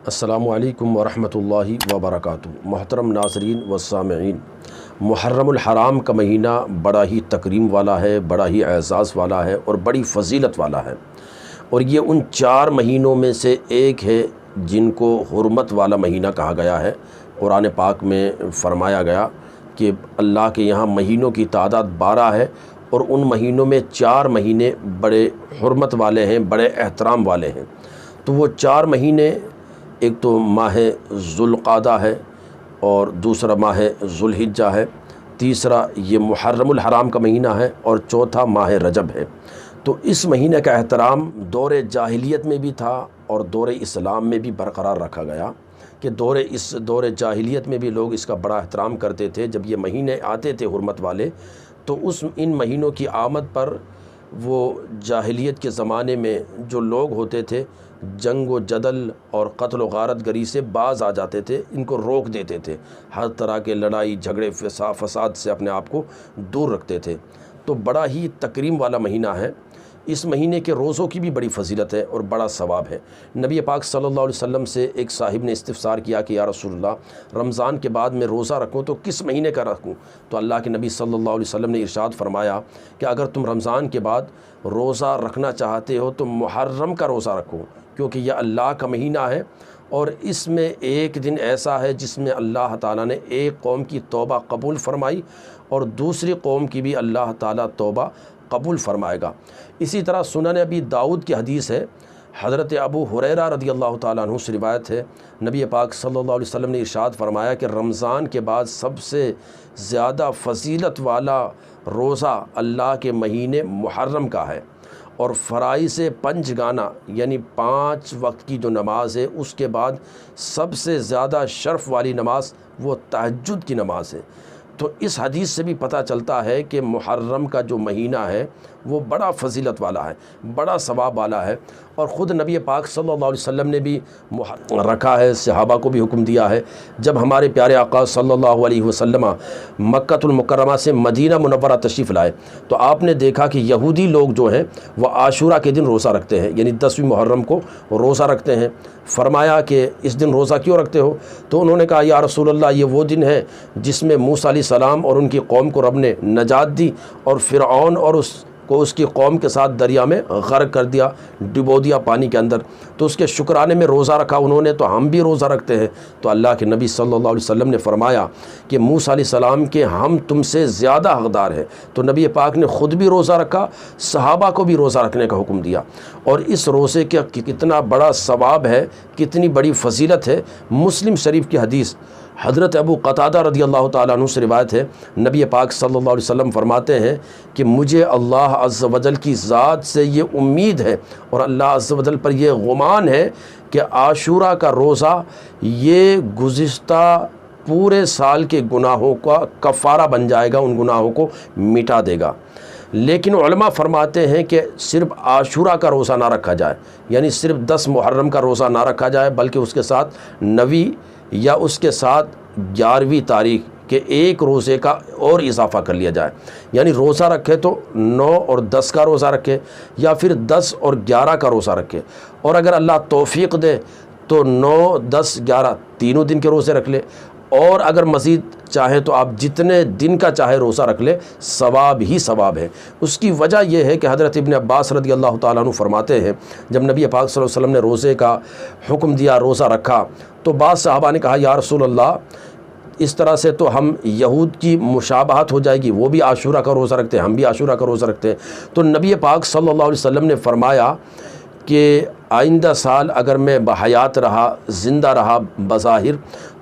السلام علیکم ورحمۃ اللہ وبرکاتہ۔ محترم ناظرین و سامعین، محرم الحرام کا مہینہ بڑا ہی تکریم والا ہے، بڑا ہی اعزاز والا ہے اور بڑی فضیلت والا ہے، اور یہ ان 4 مہینوں میں سے ایک ہے جن کو حرمت والا مہینہ کہا گیا ہے۔ قرآن پاک میں فرمایا گیا کہ اللہ کے یہاں مہینوں کی تعداد 12 ہے، اور ان مہینوں میں 4 مہینے بڑے حرمت والے ہیں، بڑے احترام والے ہیں۔ تو وہ 4 مہینے، ایک تو ماہ ذوالقعدہ ہے، اور دوسرا ماہ ذوالحجہ ہے، تیسرا یہ محرم الحرام کا مہینہ ہے، اور چوتھا ماہ رجب ہے۔ تو اس مہینے کا احترام دور جاہلیت میں بھی تھا اور دور اسلام میں بھی برقرار رکھا گیا، کہ دور جاہلیت میں بھی لوگ اس کا بڑا احترام کرتے تھے۔ جب یہ مہینے آتے تھے حرمت والے، تو ان مہینوں کی آمد پر وہ جاہلیت کے زمانے میں جو لوگ ہوتے تھے، جنگ و جدل اور قتل و غارت گری سے باز آ جاتے تھے، ان کو روک دیتے تھے، ہر طرح کے لڑائی جھگڑے فساد سے اپنے آپ کو دور رکھتے تھے۔ تو بڑا ہی تکریم والا مہینہ ہے۔ اس مہینے کے روزوں کی بھی بڑی فضیلت ہے اور بڑا ثواب ہے۔ نبی پاک صلی اللہ علیہ وسلم سے ایک صاحب نے استفسار کیا کہ یا رسول اللہ، رمضان کے بعد میں روزہ رکھوں تو کس مہینے کا رکھوں؟ تو اللہ کے نبی صلی اللہ علیہ وسلم نے ارشاد فرمایا کہ اگر تم رمضان کے بعد روزہ رکھنا چاہتے ہو تو محرم کا روزہ رکھو، کیونکہ یہ اللہ کا مہینہ ہے، اور اس میں ایک دن ایسا ہے جس میں اللہ تعالیٰ نے ایک قوم کی توبہ قبول فرمائی اور دوسری قوم کی بھی اللہ تعالیٰ توبہ قبول فرمائے گا۔ اسی طرح سنن ابی داؤد کی حدیث ہے، حضرت ابو ہریرہ رضی اللہ تعالیٰ عنہ سے روایت ہے، نبی پاک صلی اللہ علیہ وسلم نے ارشاد فرمایا کہ رمضان کے بعد سب سے زیادہ فضیلت والا روزہ اللہ کے مہینے محرم کا ہے، اور فرائض 5 گانا یعنی 5 وقت کی جو نماز ہے، اس کے بعد سب سے زیادہ شرف والی نماز وہ تہجد کی نماز ہے۔ تو اس حدیث سے بھی پتہ چلتا ہے کہ محرم کا جو مہینہ ہے وہ بڑا فضیلت والا ہے، بڑا ثواب والا ہے، اور خود نبی پاک صلی اللہ علیہ وسلم نے بھی رکھا ہے، صحابہ کو بھی حکم دیا ہے۔ جب ہمارے پیارے آقا صلی اللہ علیہ وسلم مکۃ المکرمہ سے مدینہ منورہ تشریف لائے، تو آپ نے دیکھا کہ یہودی لوگ جو ہیں وہ عاشورہ کے دن روزہ رکھتے ہیں، یعنی 10ویں محرم کو روزہ رکھتے ہیں۔ فرمایا کہ اس دن روزہ کیوں رکھتے ہو؟ تو انہوں نے کہا یا رسول اللہ، یہ وہ دن ہے جس میں موسیٰ علیہ السلام اور ان کی قوم کو رب نے نجات دی، اور فرعون اور اس کی قوم کے ساتھ دریا میں غرق کر دیا، ڈبو دیا پانی کے اندر، تو اس کے شکرانے میں روزہ رکھا انہوں نے، تو ہم بھی روزہ رکھتے ہیں۔ تو اللہ کے نبی صلی اللہ علیہ وسلم نے فرمایا کہ موسیٰ علیہ السلام کے ہم تم سے زیادہ حقدار ہیں۔ تو نبی پاک نے خود بھی روزہ رکھا، صحابہ کو بھی روزہ رکھنے کا حکم دیا، اور اس روزے کا کتنا بڑا ثواب ہے، کتنی بڑی فضیلت ہے۔ مسلم شریف کی حدیث حضرت ابو قتادہ رضی اللہ تعالیٰ عنہ سے روایت ہے، نبی پاک صلی اللہ علیہ وسلم فرماتے ہیں کہ مجھے اللہ عز و جل کی ذات سے یہ امید ہے اور اللہ عز و جل پر یہ گمان ہے کہ عاشورہ کا روزہ یہ گزشتہ پورے سال کے گناہوں کا کفارہ بن جائے گا، ان گناہوں کو مٹا دے گا۔ لیکن علماء فرماتے ہیں کہ صرف عاشورہ کا روزہ نہ رکھا جائے، یعنی صرف 10 محرم کا روزہ نہ رکھا جائے، بلکہ اس کے ساتھ 9 یا اس کے ساتھ 11ویں تاریخ کے ایک روزے کا اور اضافہ کر لیا جائے، یعنی روزہ رکھے تو 9 اور 10 کا روزہ رکھے، یا پھر 10 اور 11 کا روزہ رکھے، اور اگر اللہ توفیق دے تو 9، 10، 11 تینوں دن کے روزے رکھ لے، اور اگر مزید چاہے تو آپ جتنے دن کا چاہے روزہ رکھ لے، ثواب ہی ثواب ہے۔ اس کی وجہ یہ ہے کہ حضرت ابن عباس رضی اللہ تعالیٰ عنہ فرماتے ہیں، جب نبی پاک صلی اللہ علیہ وسلم نے روزے کا حکم دیا، روزہ رکھا، تو بعض صحابہ نے کہا یا رسول اللہ، اس طرح سے تو ہم یہود کی مشابہت ہو جائے گی، وہ بھی عاشورہ کا روزہ رکھتے ہیں، ہم بھی عاشورہ کا روزہ رکھتے ہیں۔ تو نبی پاک صلی اللہ علیہ وسلم نے فرمایا کہ آئندہ سال اگر میں بحیات رہا، زندہ رہا بظاہر،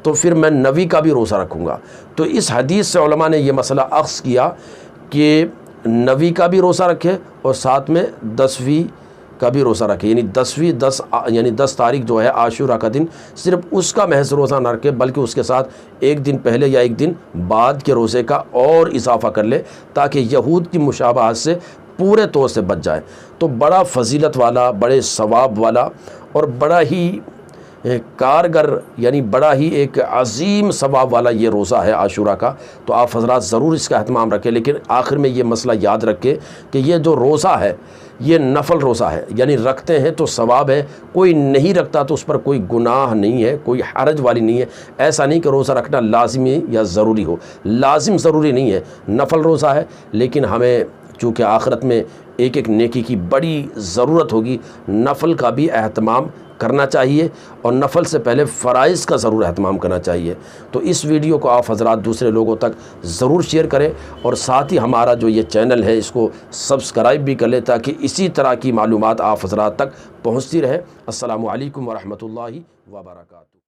تو پھر میں 9 کا بھی روزہ رکھوں گا۔ تو اس حدیث سے علماء نے یہ مسئلہ اخذ کیا کہ 9 کا بھی روزہ رکھے اور ساتھ میں 10ویں کا بھی روزہ رکھے، یعنی 10 تاریخ جو ہے عاشورہ کا دن، صرف اس کا محض روزہ نہ رکھے، بلکہ اس کے ساتھ ایک دن پہلے یا ایک دن بعد کے روزے کا اور اضافہ کر لے، تاکہ یہود کی مشابہت سے پورے طور سے بچ جائے۔ تو بڑا فضیلت والا، بڑے ثواب والا، اور بڑا ہی کارگر، یعنی بڑا ہی ایک عظیم ثواب والا یہ روزہ ہے عاشورہ کا۔ تو آپ حضرات ضرور اس کا اہتمام رکھیں، لیکن آخر میں یہ مسئلہ یاد رکھیں کہ یہ جو روزہ ہے یہ نفل روزہ ہے، یعنی رکھتے ہیں تو ثواب ہے، کوئی نہیں رکھتا تو اس پر کوئی گناہ نہیں ہے، کوئی حرج والی نہیں ہے۔ ایسا نہیں کہ روزہ رکھنا لازمی یا ضروری ہو، لازم ضروری نہیں ہے، نفل روزہ ہے، لیکن ہمیں چونکہ آخرت میں ایک ایک نیکی کی بڑی ضرورت ہوگی، نفل کا بھی اہتمام کرنا چاہیے اور نفل سے پہلے فرائض کا ضرور اہتمام کرنا چاہیے۔ تو اس ویڈیو کو آپ حضرات دوسرے لوگوں تک ضرور شیئر کریں اور ساتھ ہی ہمارا جو یہ چینل ہے اس کو سبسکرائب بھی کر لیں تاکہ اسی طرح کی معلومات آپ حضرات تک پہنچتی رہے۔ السلام علیکم ورحمۃ اللہ وبرکاتہ۔